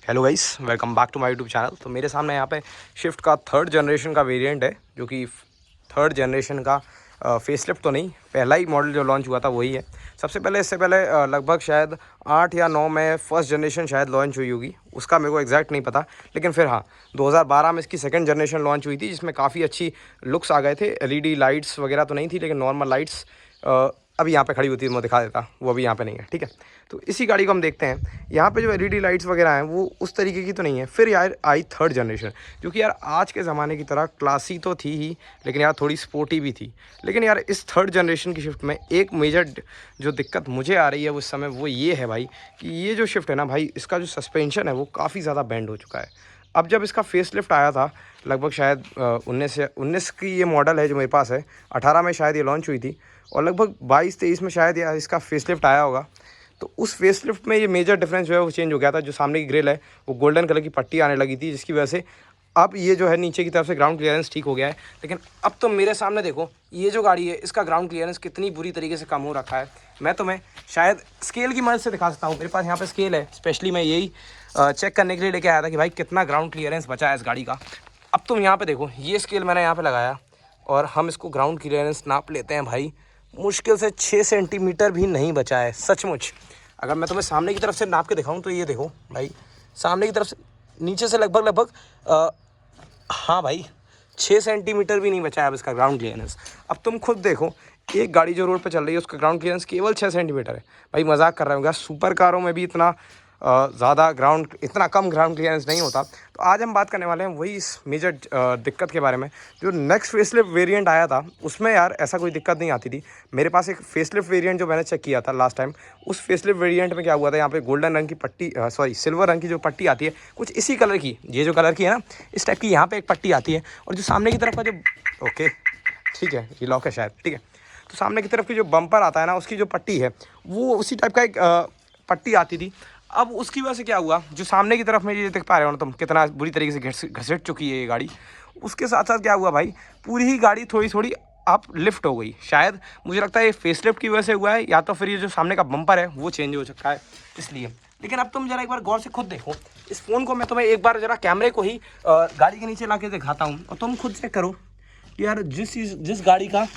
Hello guys, welcome back to my YouTube channel. तो मेरे सामने यहाँ पे शिफ्ट का थर्ड जनरेशन का वेरिएंट है, जो कि थर्ड जनरेशन का फेसलिफ्ट तो नहीं, पहला ही मॉडल जो लॉन्च हुआ था वही है। सबसे पहले इससे पहले लगभग शायद 8 या 9 में फर्स्ट जनरेशन शायद लॉन्च हुई होगी, उसका मेरे को एग्जैक्ट नहीं पता। लेकिन फिर हाँ, 2012 में इसकी सेकंड जनरेशन लॉन्च हुई थी, जिसमें काफ़ी अच्छी लुक्स आ गए थे। एलईडी लाइट्स वगैरह तो नहीं थी, लेकिन नॉर्मल लाइट्स अभी यहाँ पे खड़ी होती है, मैं दिखा देता, वो अभी यहाँ पे नहीं है। ठीक है, तो इसी गाड़ी को हम देखते हैं। यहाँ पे जो एलईडी लाइट्स वगैरह हैं वो उस तरीके की तो नहीं है। फिर यार आई थर्ड जनरेशन, जो कि यार आज के ज़माने की तरह क्लासी तो थी ही, लेकिन यार थोड़ी स्पोर्टी भी थी। लेकिन यार इस थर्ड जनरेशन की शिफ्ट में एक मेजर जो दिक्कत मुझे आ रही है उस समय, वो ये है भाई कि ये जो शिफ्ट है ना भाई, इसका जो सस्पेंशन है वो काफ़ी ज़्यादा बेंड हो चुका है। अब जब इसका फेसलिफ्ट आया था, लगभग शायद 19 की ये मॉडल है जो मेरे पास है, 18 में शायद ये लॉन्च हुई थी, और लगभग 22-23 में शायद या इसका फेसलिफ्ट आया होगा। तो उस फेसलिफ्ट में ये मेजर डिफरेंस जो है वो चेंज हो गया था। जो सामने की ग्रिल है वो गोल्डन कलर की पट्टी आने लगी थी, जिसकी वजह से अब ये जो है नीचे की तरफ से ग्राउंड क्लियरेंस ठीक हो गया है। लेकिन अब तो मेरे सामने देखो, ये जो गाड़ी है इसका ग्राउंड क्लियरेंस कितनी बुरी तरीके से कम हो रखा है। मैं तुम्हें शायद स्केल की मदद से दिखा सकता हूँ, मेरे पास यहाँ पे स्केल है। स्पेशली मैं यही चेक करने के लिए लेके आया था कि भाई कितना ग्राउंड क्लियरेंस बचा है इस गाड़ी का। अब तुम यहाँ पे देखो, ये स्केल मैंने यहाँ पे लगाया और हम इसको ग्राउंड क्लियरेंस नाप लेते हैं भाई। मुश्किल से 6 सेंटीमीटर भी नहीं बचा है सचमुच। अगर मैं तुम्हें सामने की तरफ से नाप के दिखाऊं तो ये देखो भाई, सामने की तरफ से नीचे से लगभग हाँ भाई 6 सेंटीमीटर भी नहीं बचा है अब इसका ग्राउंड क्लियरेंस। अब तुम खुद देखो, एक गाड़ी जो रोड पे चल रही है उसका ग्राउंड क्लियरेंस केवल 6 सेंटीमीटर है। भाई मजाक कर रहे होगा, सुपर कारों में भी इतना इतना कम ग्राउंड क्लियरेंस नहीं होता। तो आज हम बात करने वाले हैं वही इस मेजर दिक्कत के बारे में। जो नेक्स्ट फेसलिफ्ट वेरिएंट आया था उसमें यार ऐसा कोई दिक्कत नहीं आती थी। मेरे पास एक फेसलिफ्ट वेरिएंट जो मैंने चेक किया था लास्ट टाइम, उस फेसलिफ्ट वेरिएंट में क्या हुआ था, यहाँ पे गोल्डन रंग की पट्टी, सिल्वर रंग की जो पट्टी आती है कुछ इसी कलर की, ये जो कलर की है ना, इस टाइप की यहाँ पर एक पट्टी आती है। और जो सामने की तरफ का जो ओके ठीक है, ये लॉक है शायद, ठीक है। तो सामने की तरफ की जो बम्पर आता है ना, उसकी जो पट्टी है वो उसी टाइप का एक पट्टी आती थी। अब उसकी वजह से क्या हुआ, जो सामने की तरफ में ये देख पा रहे हो ना तुम, कितना बुरी तरीके से घसीट चुकी है ये गाड़ी। उसके साथ साथ क्या हुआ भाई, पूरी ही गाड़ी थोड़ी थोड़ी अप लिफ्ट हो गई। शायद मुझे लगता है ये फेसलिफ्ट की वजह से हुआ है, या तो फिर ये जो सामने का बम्पर है वो चेंज हो चुका है इसलिए। लेकिन अब तुम जरा एक बार गौर से खुद देखो इस फ़ोन को। मैं तुम्हें एक बार जरा कैमरे को ही गाड़ी के नीचे ला के दिखाता हूँ, और तुम खुद चेक करो यार, जिस गाड़ी का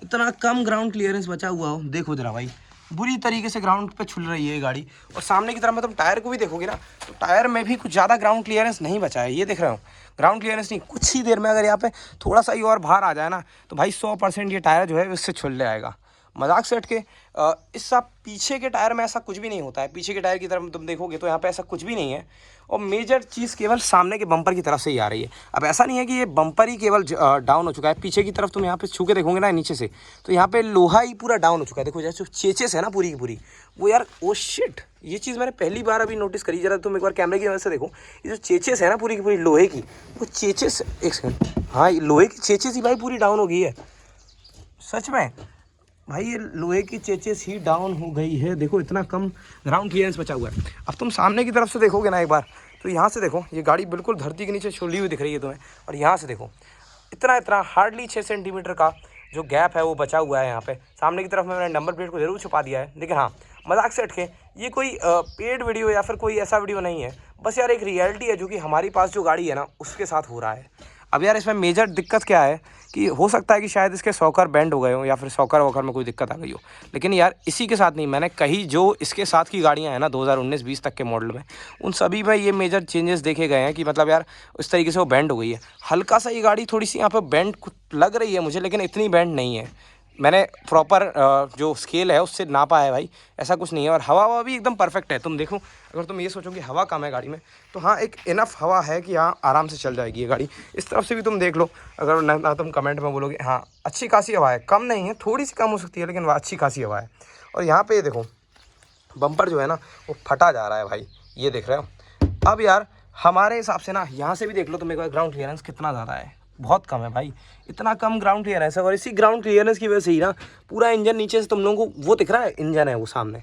इतना कम ग्राउंड क्लियरेंस बचा हुआ हो, देखो जरा भाई, बुरी तरीके से ग्राउंड पे छुल रही है ये गाड़ी। और सामने की तरफ में तुम टायर को भी देखोगे ना, तो टायर में भी कुछ ज़्यादा ग्राउंड क्लियरेंस नहीं बचा है। ये देख रहे हो, ग्राउंड क्लियरेंस नहीं। कुछ ही देर में अगर यहाँ पे थोड़ा सा ही और बाहर आ जाए ना, तो भाई 100% ये टायर जो है उससे छुल जाएगा। मजाक से हट के इस सब पीछे के टायर में ऐसा कुछ भी नहीं होता है। पीछे के टायर की तरफ तुम देखोगे तो यहाँ पे ऐसा कुछ भी नहीं है, और मेजर चीज़ केवल सामने के बम्पर की तरफ से ही आ रही है। अब ऐसा नहीं है कि ये बम्पर ही केवल डाउन हो चुका है, पीछे की तरफ तुम यहाँ पे छू के देखोगे ना नीचे से, तो यहाँ पे लोहा ही पूरा डाउन हो चुका है। देखो जैसे चेचेस है ना पूरी की पूरी, वो यार ओ शिट, ये चीज़ मैंने पहली बार अभी नोटिस करी। जरा तुम एक बार कैमरे की वजह से देखो, ये जो चेचेस है ना पूरी की पूरी लोहे की, वो चेचेस, एक सेकंड, हाँ लोहे की चेचेस ही भाई पूरी डाउन हो गई है सच में भाई। ये लोहे की चेचेस ही डाउन हो गई है। देखो इतना कम ग्राउंड क्लियरेंस बचा हुआ है। अब तुम सामने की तरफ से देखोगे ना एक बार, तो यहाँ से देखो, ये गाड़ी बिल्कुल धरती के नीचे छुली हुई दिख रही है तुम्हें। और यहाँ से देखो, इतना हार्डली 6 सेंटीमीटर का जो गैप है वो बचा हुआ है यहाँ पे। सामने की तरफ में मैंने नंबर प्लेट को ज़रूर छुपा दिया है, लेकिन हाँ मजाक से हट के ये कोई पेड वीडियो या फिर कोई ऐसा वीडियो नहीं है, बस यार एक रियलिटी है जो कि हमारी पास जो गाड़ी है ना उसके साथ हो रहा है। अब यार इसमें मेजर दिक्कत क्या है कि हो सकता है कि शायद इसके सॉकर बैंड हो गए हो, या फिर सॉकर वॉकर में कोई दिक्कत आ गई हो। लेकिन यार इसी के साथ नहीं, मैंने कही जो इसके साथ की गाड़ियां हैं ना 2019-20 तक के मॉडल में, उन सभी में ये मेजर चेंजेस देखे गए हैं कि मतलब यार उस तरीके से वो बैंड हो गई है। हल्का सा ये गाड़ी थोड़ी सी यहाँ पर बैंड लग रही है मुझे, लेकिन इतनी बैंड नहीं है। मैंने प्रॉपर जो स्केल है उससे नापा है भाई, ऐसा कुछ नहीं है। और हवा भी एकदम परफेक्ट है। तुम देखो, अगर तुम ये सोचो कि हवा कम है गाड़ी में, तो हाँ एक इनफ हवा है कि हाँ आराम से चल जाएगी ये गाड़ी। इस तरफ से भी तुम देख लो, अगर ना तुम कमेंट में बोलोगे, हाँ अच्छी खासी हवा है, कम नहीं है, थोड़ी सी कम हो सकती है, लेकिन वह अच्छी खासी हवा है। और यहाँ पे देखो बम्पर जो है ना वो फटा जा रहा है भाई, ये देख रहे हो। अब यार हमारे हिसाब से ना यहाँ से भी देख लो तुम एक बार, ग्राउंड क्लियरेंस कितना ज़्यादा है, बहुत कम है भाई। इतना कम ग्राउंड क्लियरेंस है, और इसी ग्राउंड क्लियरेंस की वजह से ही ना पूरा इंजन नीचे से तुम लोगों को वो दिख रहा है, इंजन है वो सामने,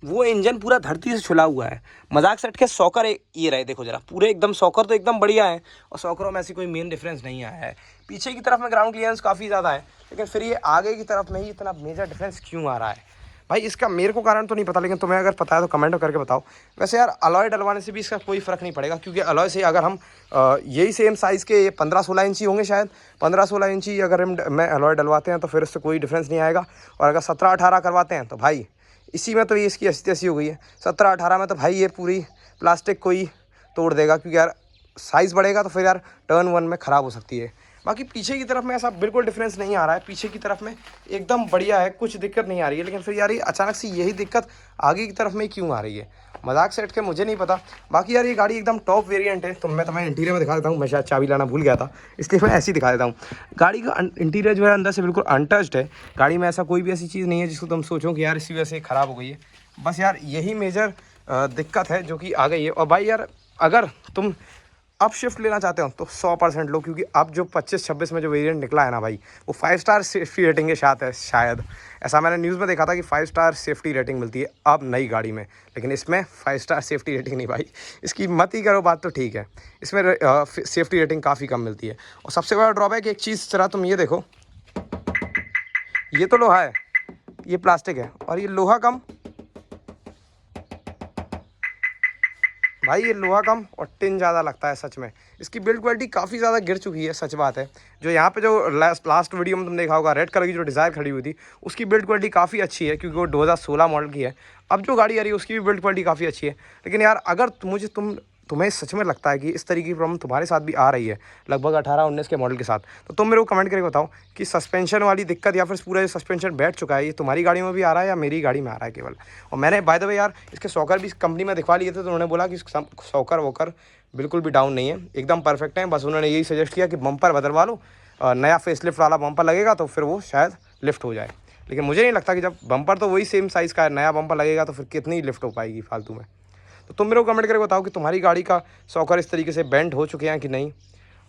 वो इंजन पूरा धरती से छुला हुआ है। मजाक से हट के सॉकर ये रहे, देखो जरा पूरे एकदम सॉकर तो एकदम बढ़िया है, और सॉकरों में ऐसी कोई मेन डिफरेंस नहीं आया है। पीछे की तरफ में ग्राउंड क्लियरेंस काफ़ी ज़्यादा है, लेकिन फिर ये आगे की तरफ में ही इतना मेजर डिफरेंस क्यों आ रहा है। भाई इसका मेरे को कारण तो नहीं पता, लेकिन तुम्हें अगर पता है तो कमेंट करके बताओ। वैसे यार अलॉय डलवाने से भी इसका कोई फ़र्क नहीं पड़ेगा, क्योंकि अलॉय से अगर हम यही सेम साइज़ के 15-16 इंची होंगे शायद, 15-16 इंची अगर हम मैं अलॉय डलवाते हैं तो फिर उससे कोई डिफरेंस नहीं आएगा। और अगर 17-18 करवाते हैं तो भाई इसी में तो ये इसकी 80-80 हो गई है। 17-18 में तो भाई ये पूरी प्लास्टिक को ही तोड़ देगा, क्योंकि यार साइज़ बढ़ेगा तो फिर यार टर्न वन में ख़राब हो सकती है। बाकी पीछे की तरफ में ऐसा बिल्कुल डिफरेंस नहीं आ रहा है, पीछे की तरफ में एकदम बढ़िया है, कुछ दिक्कत नहीं आ रही है। लेकिन फिर यार ये अचानक से यही दिक्कत आगे की तरफ में क्यों आ रही है, मजाक सेट के मुझे नहीं पता। बाकी यार ये गाड़ी एकदम टॉप वेरिएंट है, तो मैं तुम्हें इंटीरियर में दिखा देता हूँ। मैं शायद चाबी लाना भूल गया था, इसलिए मैं ऐसे ही दिखा देता हूँ। गाड़ी का इंटीरियर जो है अंदर से बिल्कुल अनटच्ड है। गाड़ी में ऐसा कोई भी ऐसी चीज़ नहीं है जिसको तुम सोचो कि यार इसी वजह से ख़राब हो गई है। बस यार यही मेजर दिक्कत है जो कि आ गई है। और भाई यार अगर तुम अब शिफ्ट लेना चाहते हो तो 100% लो, क्योंकि अब जो 25-26 में जो वेरिएंट निकला है ना भाई, वो 5 स्टार सेफ्टी रेटिंग के साथ है। शायद ऐसा मैंने न्यूज़ में देखा था कि 5 स्टार सेफ्टी रेटिंग मिलती है अब नई गाड़ी में, लेकिन इसमें 5 स्टार सेफ्टी रेटिंग नहीं भाई, इसकी मत ही करो बात तो ठीक है। इसमें सेफ्टी रेटिंग काफ़ी कम मिलती है। और सबसे बड़ा ड्रॉबैक एक चीज़ जरा तुम ये देखो, ये तो लोहा है, ये प्लास्टिक है, और ये लोहा कम भाई, ये लोहा कम और टिन ज़्यादा लगता है सच में। इसकी बिल्ड क्वालिटी काफ़ी ज़्यादा गिर चुकी है, सच बात है। जो यहाँ पे जो लास्ट वीडियो में तुम देखा होगा, रेड कलर की जो डिज़ायर खड़ी हुई थी, उसकी बिल्ड क्वालिटी काफ़ी अच्छी है, क्योंकि वो 2016 मॉडल की है। अब जो गाड़ी आ रही है उसकी भी बिल्ड क्वालिटी काफ़ी अच्छी है। लेकिन यार अगर तुम्हें सच में लगता है कि इस तरीके की प्रॉब्लम तुम्हारे साथ भी आ रही है लगभग 18-19 के मॉडल के साथ, तो तुम मेरे को कमेंट करके बताओ कि सस्पेंशन वाली दिक्कत या फिर पूरा जो सस्पेंशन बैठ चुका है, ये तुम्हारी गाड़ी में भी आ रहा है या मेरी गाड़ी में आ रहा है केवल। और मैंने बाय द वे यार इसके सॉकर भी कंपनी में दिखवा लिए थे, तो उन्होंने बोला कि सॉकर वॉकर बिल्कुल भी डाउन नहीं है, एकदम परफेक्ट है। बस उन्होंने यही सजेस्ट किया कि बम्पर बदलवा लो, नया फेसलिफ्ट वाला बम्पर लगेगा तो फिर वो शायद लिफ्ट हो जाए। लेकिन मुझे नहीं लगता कि जब बम्पर तो वही सेम साइज़ का है, नया बम्पर लगेगा तो फिर कितनी लिफ्ट हो पाएगी फालतू में। तो तुम मेरे को कमेंट करके बताओ कि तुम्हारी गाड़ी का सॉकर इस तरीके से बेंड हो चुके हैं कि नहीं।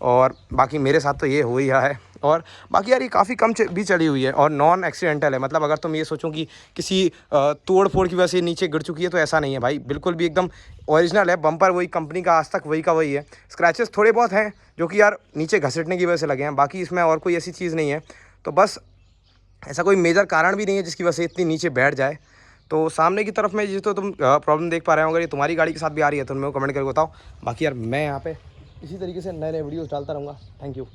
और बाकी मेरे साथ तो ये हो ही रहा है। और बाकी यार ये काफ़ी कम भी चली हुई है और नॉन एक्सीडेंटल है। मतलब अगर तुम ये सोचो कि किसी तोड़ फोड़ की वजह से नीचे गिर चुकी है, तो ऐसा नहीं है भाई, बिल्कुल भी एकदम ओरिजिनल है। बम्पर वही कंपनी का आज तक वही का वही है। स्क्रैचेस थोड़े बहुत हैं जो कि यार नीचे घसीटने की वजह से लगे हैं, बाकी इसमें और कोई ऐसी चीज़ नहीं है। तो बस ऐसा कोई मेजर कारण भी नहीं है जिसकी वजह से इतनी नीचे बैठ जाए। तो सामने की तरफ में जिस तो तुम प्रॉब्लम देख पा रहे हो, अगर ये तुम्हारी गाड़ी के साथ भी आ रही है तो मेरे को कमेंट करके बताओ। बाकी यार मैं यहाँ पे इसी तरीके से नए नए वीडियोस डालता रहूँगा। Thank you.